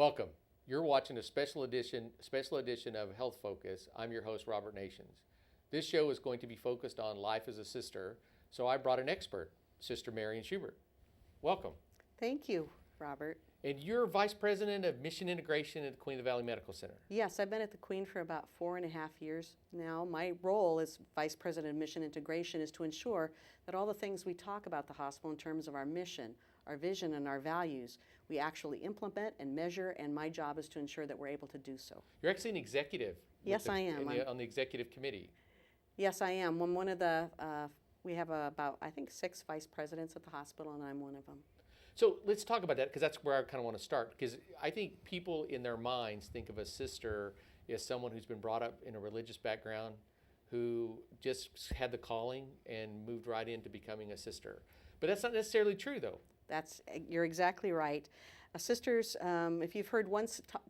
Welcome. You're watching a special edition of Health Focus. I'm your host, Robert Nations. This show is going to be focused on life as a sister, so I brought an expert, Sister Marion Schubert. Welcome. Thank you, Robert. And you're Vice President of Mission Integration at the Queen of the Valley Medical Center. Yes, I've been at the Queen for about 4.5 years now. My role as Vice President of Mission Integration is to ensure that all the things we talk about the hospital in terms of our mission, our vision, and our values, we actually implement and measure, and my job is to ensure that we're able to do so. You're actually an executive. Yes, I am. On the executive committee. Yes, I am. I'm one of the, we have about, I think, 6 vice presidents at the hospital, and I'm one of them. So let's talk about that, because that's where I kind of want to start, because I think people in their minds think of a sister as someone who's been brought up in a religious background, who just had the calling and moved right into becoming a sister. But that's not necessarily true, though. You're exactly right. Sisters, if you've heard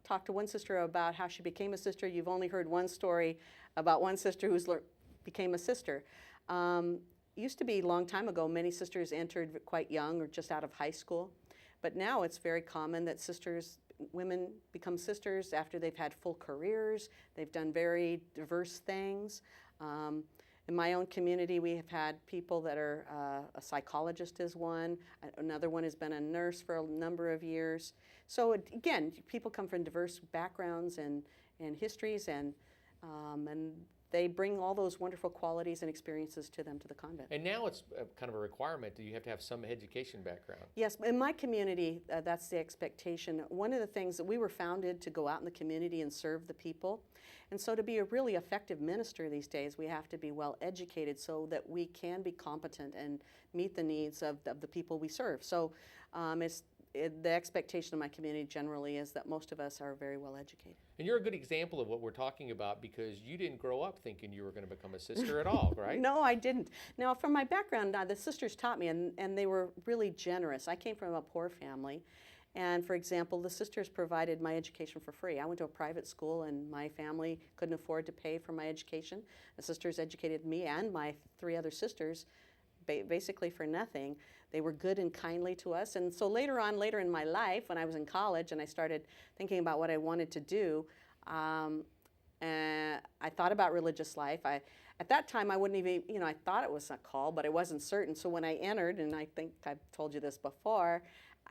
talk to one sister about how she became a sister, you've only heard one story about one sister who's became a sister. Used to be a long time ago, many sisters entered quite young or just out of high school. But now it's very common that women become sisters after they've had full careers. They've done very diverse things. In my own community, we have had people that are, a psychologist is one. Another one has been a nurse for a number of years. So again, people come from diverse backgrounds and histories, and they bring all those wonderful qualities and experiences to them to the convent. And now it's kind of a requirement that you have to have some education background. Yes, in my community, that's the expectation. One of the things that we were founded to go out in the community and serve the people. And so to be a really effective minister these days, we have to be well educated so that we can be competent and meet the needs of the people we serve. So the expectation of my community generally is that most of us are very well educated. And you're a good example of what we're talking about, because you didn't grow up thinking you were going to become a sister at all, right? No, I didn't. Now, from my background, the sisters taught me, and they were really generous. I came from a poor family, and for example, the sisters provided my education for free. I went to a private school, and my family couldn't afford to pay for my education. The sisters educated me and my 3 other sisters basically for nothing. They were good and kindly to us. And so later in my life, when I was in college and I started thinking about what I wanted to do, and I thought about religious life. At that time, I wouldn't even, I thought it was a call, but I wasn't certain. So when I entered, and I think I've told you this before,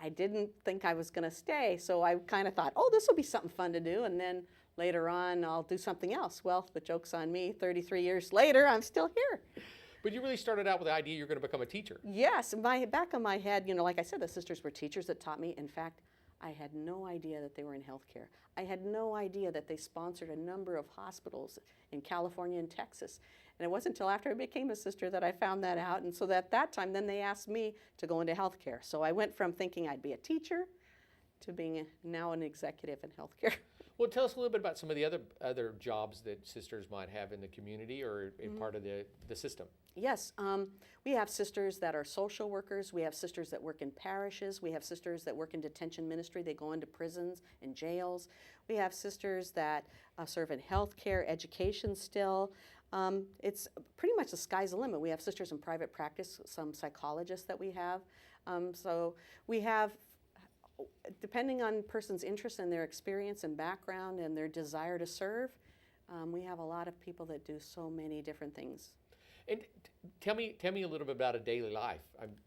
I didn't think I was going to stay. So I kind of thought, oh, this will be something fun to do. And then later on, I'll do something else. Well, the joke's on me. 33 years later, I'm still here. But you really started out with the idea you're going to become a teacher. Yes, back of my head, like I said, the sisters were teachers that taught me. In fact, I had no idea that they were in healthcare. I had no idea that they sponsored a number of hospitals in California and Texas. And it wasn't until after I became a sister that I found that out. And so at that time, then they asked me to go into healthcare. So I went from thinking I'd be a teacher to being now an executive in healthcare. Well, tell us a little bit about some of the other jobs that sisters might have in the community or in part of the system. Yes, we have sisters that are social workers. We have sisters that work in parishes. We have sisters that work in detention ministry. They go into prisons and jails. We have sisters that serve in healthcare, education still. It's pretty much the sky's the limit. We have sisters in private practice, some psychologists that we have. So we have, depending on a person's interest and their experience and background and their desire to serve, we have a lot of people that do so many different things. And tell me a little bit about a daily life.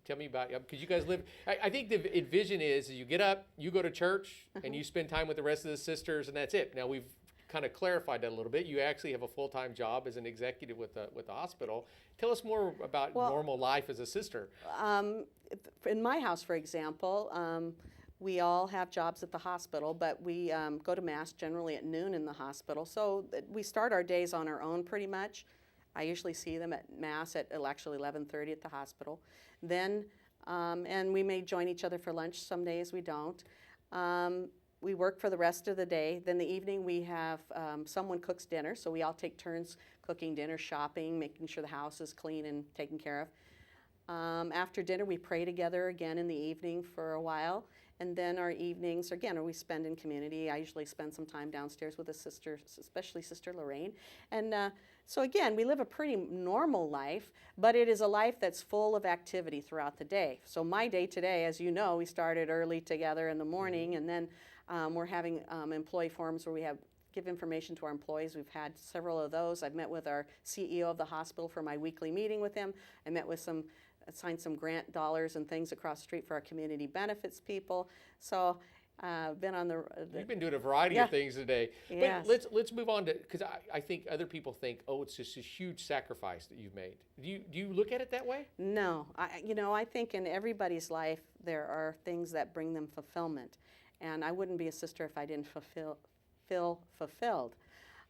Tell me about, because you guys live, I think the vision is you get up, you go to church, and you spend time with the rest of the sisters, and that's it. Now, we've kind of clarified that a little bit. You actually have a full-time job as an executive with the hospital. Tell us more about normal life as a sister. In my house, for example, we all have jobs at the hospital, but we go to Mass generally at noon in the hospital. So we start our days on our own pretty much. I usually see them at Mass at actually 11:30 at the hospital. Then, and we may join each other for lunch. Some days we don't. We work for the rest of the day. Then the evening we have someone cooks dinner, so we all take turns cooking dinner, shopping, making sure the house is clean and taken care of. After dinner, we pray together again in the evening for a while. And then our evenings, again, we spend in community. I usually spend some time downstairs with the sisters, especially Sister Lorraine. And So again, we live a pretty normal life, but it is a life that's full of activity throughout the day. So my day today, as you know, we started early together in the morning, and then we're having employee forums where we give information to our employees. We've had several of those. I've met with our CEO of the hospital for my weekly meeting with him. I met with signed some grant dollars and things across the street for our community benefits people. So been on the You've been doing a variety of things today. Yes. But let's move on to, because I think other people think, oh, it's just a huge sacrifice that you've made. Do you look at it that way? No, I think in everybody's life there are things that bring them fulfillment, and I wouldn't be a sister if I didn't feel fulfilled.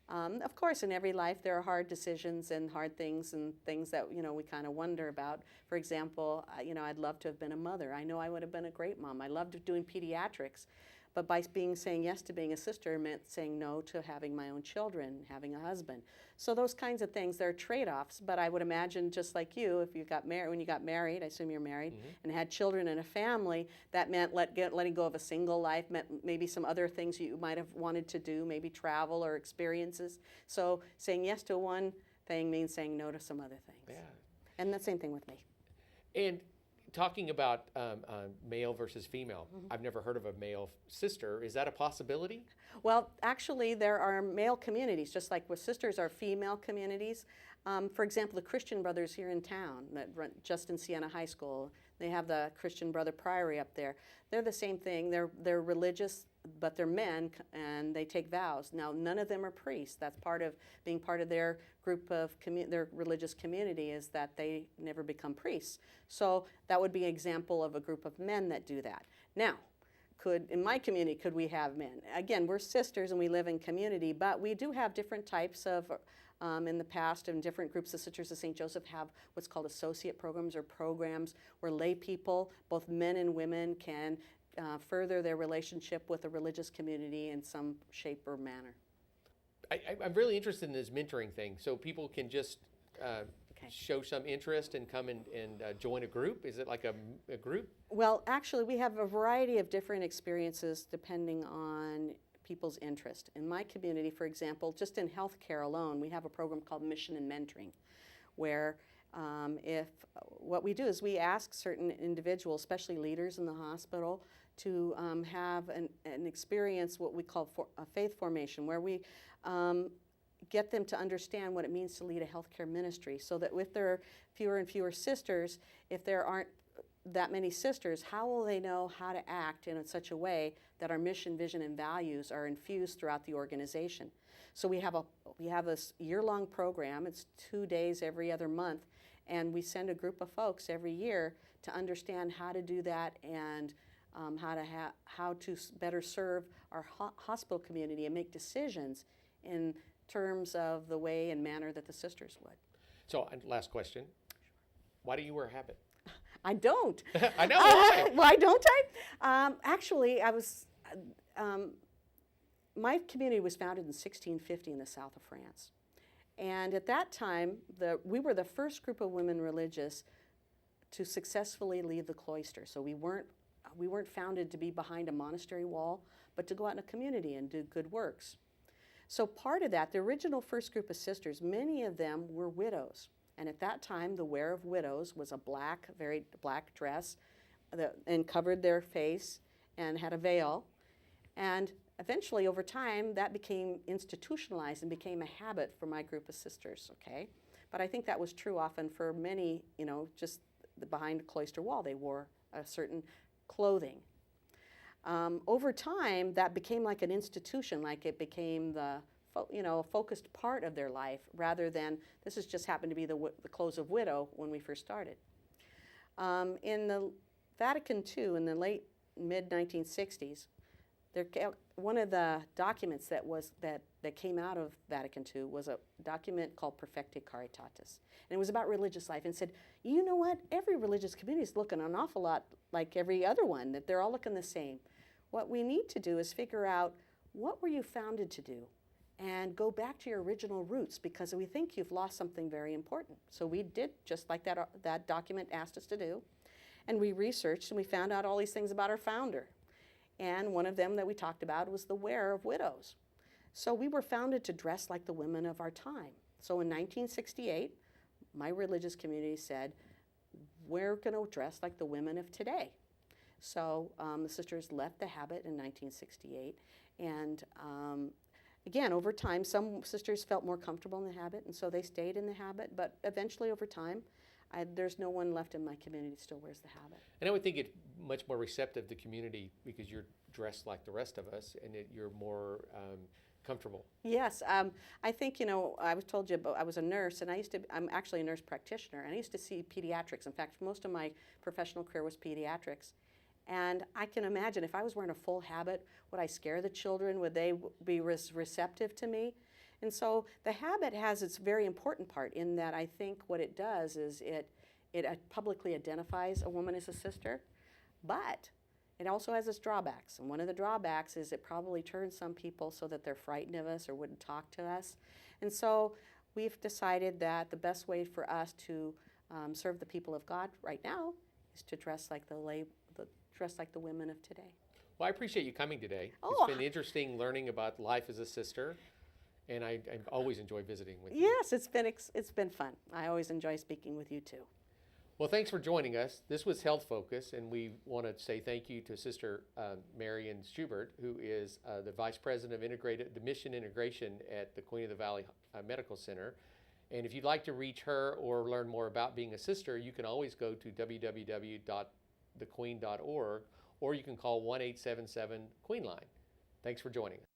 Of course, in every life there are hard decisions and hard things and things that we kind of wonder about. For example, I'd love to have been a mother. I know I would have been a great mom. I loved doing pediatrics, but by saying yes to being a sister meant saying no to having my own children, having a husband. So those kinds of things, there are trade-offs. But I would imagine, just like you, if you got married, when you got married, I assume you're married, and had children and a family, that meant letting go of a single life, meant maybe some other things you might have wanted to do, maybe travel or experiences. So saying yes to one thing means saying no to some other things. Yeah. And the same thing with me. And talking about male versus female, I've never heard of a male sister. Is that a possibility? Well, actually, there are male communities, just like with sisters are female communities. For example, the Christian Brothers here in town, that run just in Siena High School, they have the Christian Brother Priory up there. They're the same thing. They're religious, but they're men, and they take vows. Now, none of them are priests. That's part of being part of their group of their religious community, is that they never become priests. So that would be an example of a group of men that do that. Now, in my community, could we have men? Again, we're sisters and we live in community, but we do have different types of, in the past, and different groups of Sisters of St. Joseph have what's called associate programs, or programs where lay people, both men and women, can further their relationship with a religious community in some shape or manner. I'm really interested in this mentoring thing, so people can just show some interest and come and join a group. Is it like a group? Well, actually, we have a variety of different experiences depending on people's interest. In my community, for example, just in healthcare alone, we have a program called Mission and Mentoring, where what we do is we ask certain individuals, especially leaders in the hospital, to have an experience, what we call a faith formation, where we get them to understand what it means to lead a healthcare ministry, so that if there are fewer and fewer sisters, if there aren't that many sisters, how will they know how to act in such a way that our mission, vision, and values are infused throughout the organization? So we have this year-long program. It's 2 days every other month, and we send a group of folks every year to understand how to do that, and how to better serve our hospital community and make decisions in terms of the way and manner that the sisters would. So, last question. Why do you wear a habit? I don't. I know. Why? Why don't I? Actually, my community was founded in 1650 in the south of France. And at that time, we were the first group of women religious to successfully leave the cloister. So we weren't founded to be behind a monastery wall, but to go out in a community and do good works. So part of that, the original first group of sisters, many of them were widows. And at that time, the wear of widows was a very black dress and covered their face and had a veil. And eventually, over time, that became institutionalized and became a habit for my group of sisters, okay? But I think that was true often for many, just behind a cloister wall, they wore a certain clothing. Over time, that became like an institution, like it became a focused part of their life, rather than this has just happened to be the clothes of widow when we first started. In the Vatican II, in the late mid-1960s, one of the documents that came out of Vatican II was a document called Perfecti Caritatis. And it was about religious life, and said, you know what, every religious community is looking an awful lot like every other one, that they're all looking the same. What we need to do is figure out, what were you founded to do? And go back to your original roots, because we think you've lost something very important. So we did just like that document asked us to do. And we researched and we found out all these things about our founder. And one of them that we talked about was the wear of widows. So we were founded to dress like the women of our time. So in 1968, my religious community said, we're going to dress like the women of today. So the sisters left the habit in 1968, and again, over time, some sisters felt more comfortable in the habit, and so they stayed in the habit, but eventually over time, there's no one left in my community that still wears the habit. And I would think it's much more receptive to community because you're dressed like the rest of us, and you're more comfortable. Yes, I think, I was told you about, I was a nurse, and I'm actually a nurse practitioner, and I used to see pediatrics. In fact, most of my professional career was pediatrics. And I can imagine if I was wearing a full habit, would I scare the children? Would they be receptive to me? And so the habit has its very important part in that I think what it does is it publicly identifies a woman as a sister, but it also has its drawbacks. And one of the drawbacks is it probably turns some people so that they're frightened of us or wouldn't talk to us. And so we've decided that the best way for us to serve the people of God right now is to dress like the women of today. Well, I appreciate you coming today. Oh. It's been interesting learning about life as a sister, and I always enjoy visiting with you. Yes, it's been fun. I always enjoy speaking with you too. Well, thanks for joining us. This was Health Focus, and we want to say thank you to Sister Marion Schubert, who is the Vice President of the Mission Integration at the Queen of the Valley Medical Center. And if you'd like to reach her or learn more about being a sister, you can always go to www.thequeen.org, or you can call 1-877-QUEEN-LINE. Thanks for joining us.